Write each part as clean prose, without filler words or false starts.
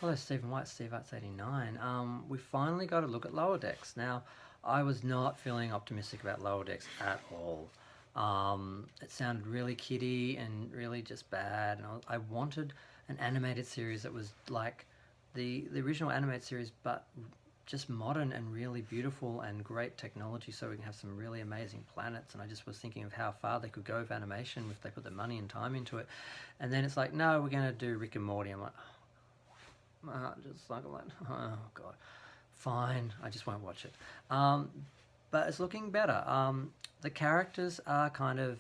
Hello, Stephen White, Steve White's 89. We finally got a look at Lower Decks. Now, I was not feeling optimistic about Lower Decks at all. It sounded really kiddie and really just bad, and I wanted an animated series that was like the original animated series, but just modern and really beautiful and great technology, so we can have some really amazing planets. And I just was thinking of how far they could go with animation if they put the money and time into it. And then it's like, no, we're going to do Rick and Morty. I'm like, my heart just like, oh god, fine, I just won't watch it. But it's looking better. The characters are kind of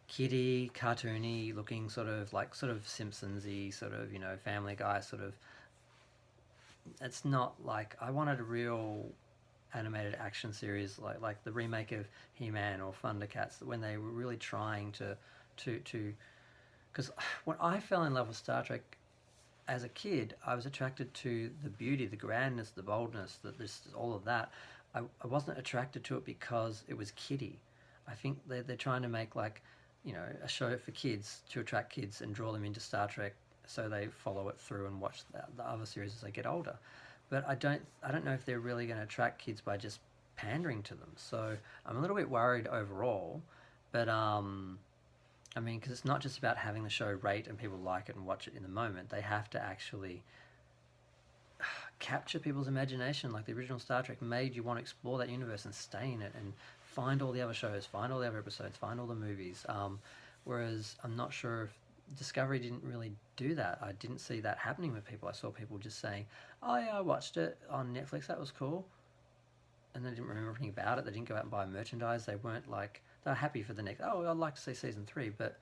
kiddie, cartoony looking, sort of Simpsons-y, sort of, Family Guy sort of. It's not like I wanted a real animated action series like the remake of He-Man or Thundercats, when they were really trying to because when I fell in love with Star Trek as a kid, I was attracted to the beauty, the grandness, the boldness, all of that. I wasn't attracted to it because it was kiddie. I think they're trying to make like, a show for kids to attract kids and draw them into Star Trek, so they follow it through and watch the other series as they get older. But I don't know if they're really going to attract kids by just pandering to them. So I'm a little bit worried overall. But I mean, because it's not just about having the show rate and people like it and watch it in the moment. They have to actually capture people's imagination, like the original Star Trek made you want to explore that universe and stay in it and find all the other shows, find all the other episodes, find all the movies. Whereas I'm not sure if Discovery didn't really do that. I didn't see that happening with people. I saw people just saying, "Oh yeah, I watched it on Netflix. That was cool," and they didn't remember anything about it. They didn't go out and buy merchandise. They weren't like, they were happy for the next. Oh, I'd like to see season 3, but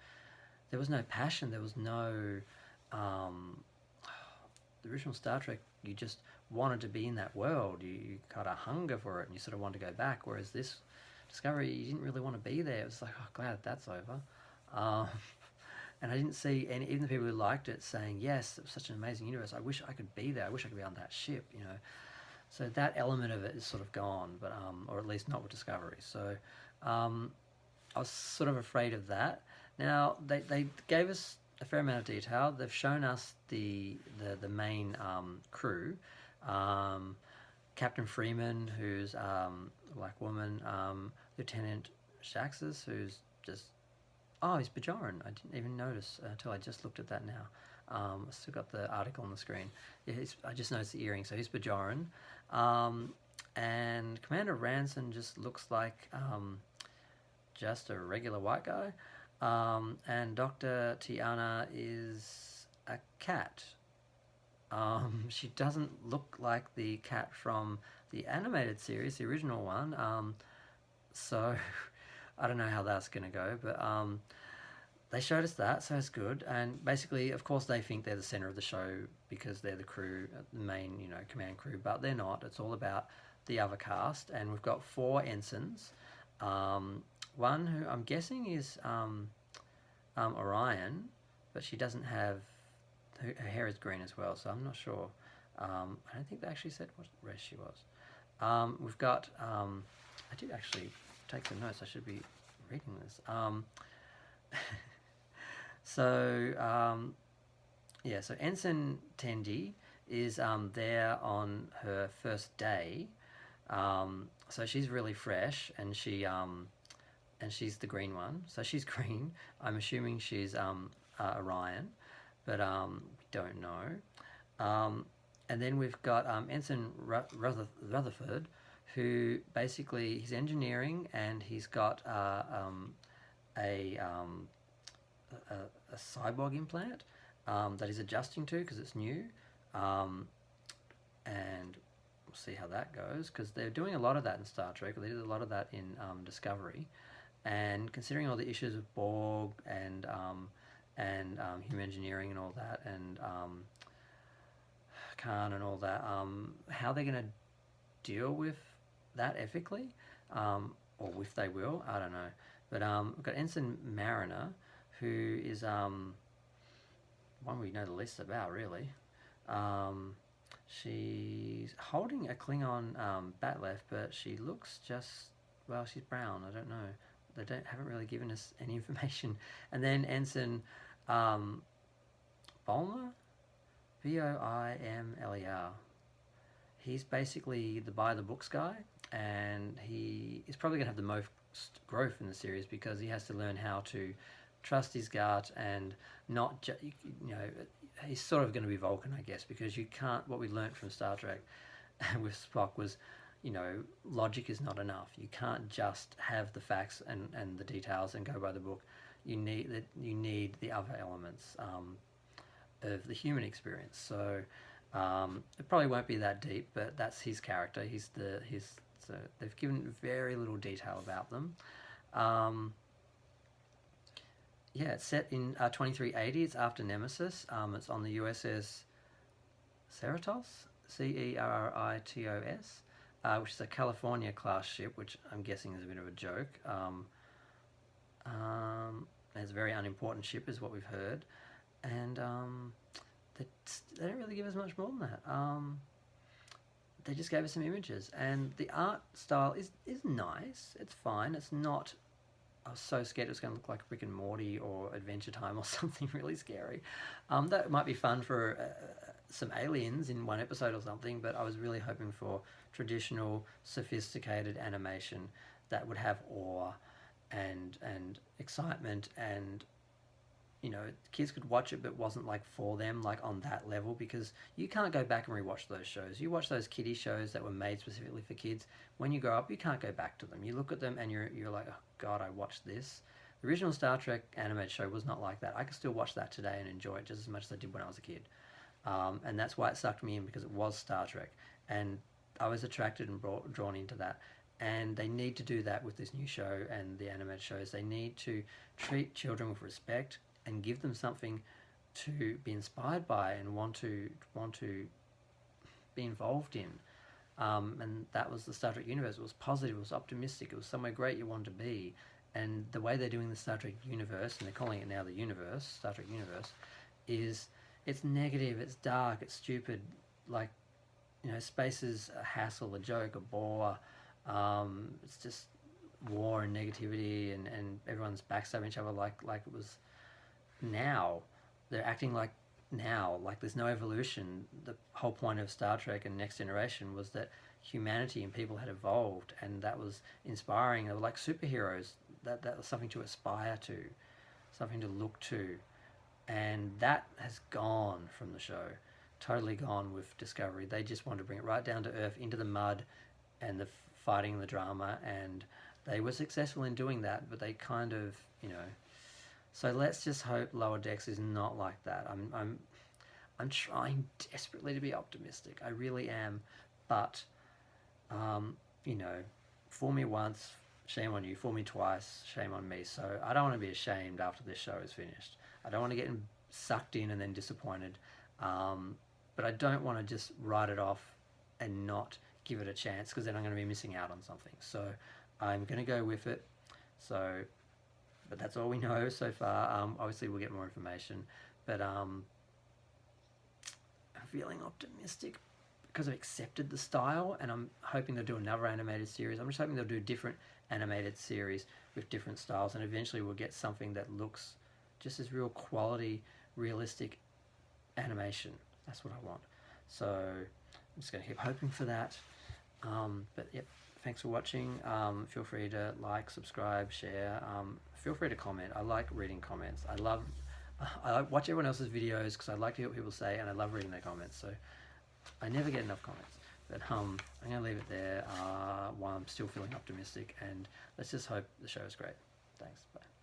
there was no passion. There was no um, the original Star Trek. You just wanted to be in that world. You got a hunger for it, and you sort of wanted to go back. Whereas this Discovery, you didn't really want to be there. It was like, oh, glad that's over. Um, and I didn't see any, even the people who liked it, saying, yes, it was such an amazing universe. I wish I could be there. I wish I could be on that ship. So that element of it is sort of gone, but or at least not with Discovery. So um, I was sort of afraid of that. Now they gave us a fair amount of detail. They've shown us the main crew, um, Captain Freeman, who's a black woman, Lieutenant Shaxus, who's just, oh, he's Bajoran. I didn't even notice until I just looked at that now. I still got the article on the screen. Yeah, I just noticed the earring, so he's Bajoran. Um, and Commander Ranson just looks like just a regular white guy. And Dr. Tiana is a cat. She doesn't look like the cat from the animated series, the original one. So I don't know how that's going to go, but they showed us that, so it's good. And basically, of course, they think they're the center of the show because they're the crew, the main, command crew, but they're not. It's all about the other cast, and we've got 4 ensigns. One who I'm guessing is Orion, but she doesn't have, her hair is green as well, so I'm not sure. I don't think they actually said what race she was. We've got, I did actually take some notes. I should be reading this. So Ensign Tendi is there on her first day. So she's really fresh, and she's the green one. So she's green. I'm assuming she's Orion, but we don't know. And then we've got Ensign Rutherford, who basically, he's engineering, and he's got a cyborg implant that he's adjusting to because it's new, and we'll see how that goes, because they're doing a lot of that in Star Trek. They did a lot of that in Discovery, and considering all the issues of Borg and human engineering and all that, and Khan and all that, how they're going to deal with that ethically, or if they will, I don't know. But we've got Ensign Mariner, who is one we know the least about, really. She's holding a Klingon bat'leth, but she looks just, well, she's brown. I don't know. They haven't really given us any information. And then Ensign Bulmer, Boimler. He's basically the by the books guy, and he is probably going to have the most growth in the series because he has to learn how to trust his gut and not he's sort of going to be Vulcan, I guess, because you can't. What we learnt from Star Trek with Spock was, logic is not enough. You can't just have the facts and the details and go by the book. You need the other elements of the human experience. So it probably won't be that deep, but that's his character. So they've given very little detail about them. It's set in 2380. It's after Nemesis. It's on the USS Cerritos, Cerritos, which is a California class ship, which I'm guessing is a bit of a joke. It's a very unimportant ship, is what we've heard, and they don't really give us much more than that. They just gave us some images, and the art style is nice. It's fine. It's not. I was so scared it was going to look like Rick and Morty or Adventure Time or something really scary. That might be fun for some aliens in one episode or something, but I was really hoping for traditional, sophisticated animation that would have awe and excitement, and kids could watch it, but wasn't like for them, like on that level, because you can't go back and rewatch those shows. You watch those kiddie shows that were made specifically for kids. When you grow up, you can't go back to them. You look at them and you're like, oh God, I watched this. The original Star Trek animated show was not like that. I can still watch that today and enjoy it just as much as I did when I was a kid. And that's why it sucked me in, because it was Star Trek. And I was attracted and drawn into that. And they need to do that with this new show and the animated shows. They need to treat children with respect and give them something to be inspired by and want to be involved in. And that was the Star Trek universe. It was positive, it was optimistic, it was somewhere great you wanted to be. And the way they're doing the Star Trek universe, and they're calling it now the universe, Star Trek universe, is it's negative, it's dark, it's stupid. Like, space is a hassle, a joke, a bore. It's just war and negativity, and everyone's backstabbing each other like it was now. They're acting like now, like there's no evolution. The whole point of Star Trek and Next Generation was that humanity and people had evolved, and that was inspiring. They were like superheroes. That was something to aspire to, something to look to, and that has gone from the show. Totally gone with Discovery. They just wanted to bring it right down to earth, into the mud, and the fighting and the drama, and they were successful in doing that. But they kind of, So let's just hope Lower Decks is not like that. I'm trying desperately to be optimistic. I really am, but fool me once, shame on you. Fool me twice, shame on me. So I don't want to be ashamed after this show is finished. I don't want to get sucked in and then disappointed. But I don't want to just write it off and not give it a chance, because then I'm going to be missing out on something. So I'm going to go with it. But that's all we know so far. Obviously we'll get more information, but I'm feeling optimistic because I've accepted the style, and I'm hoping they'll do another animated series. I'm just hoping they'll do different animated series with different styles, and eventually we'll get something that looks just as real quality, realistic animation. That's what I want. So I'm just going to keep hoping for that. But yep, thanks for watching. Feel free to like, subscribe, share. Feel free to comment. I like reading comments. I watch everyone else's videos because I like to hear what people say, and I love reading their comments. So I never get enough comments. But I'm going to leave it there while I'm still feeling optimistic, and let's just hope the show is great. Thanks. Bye.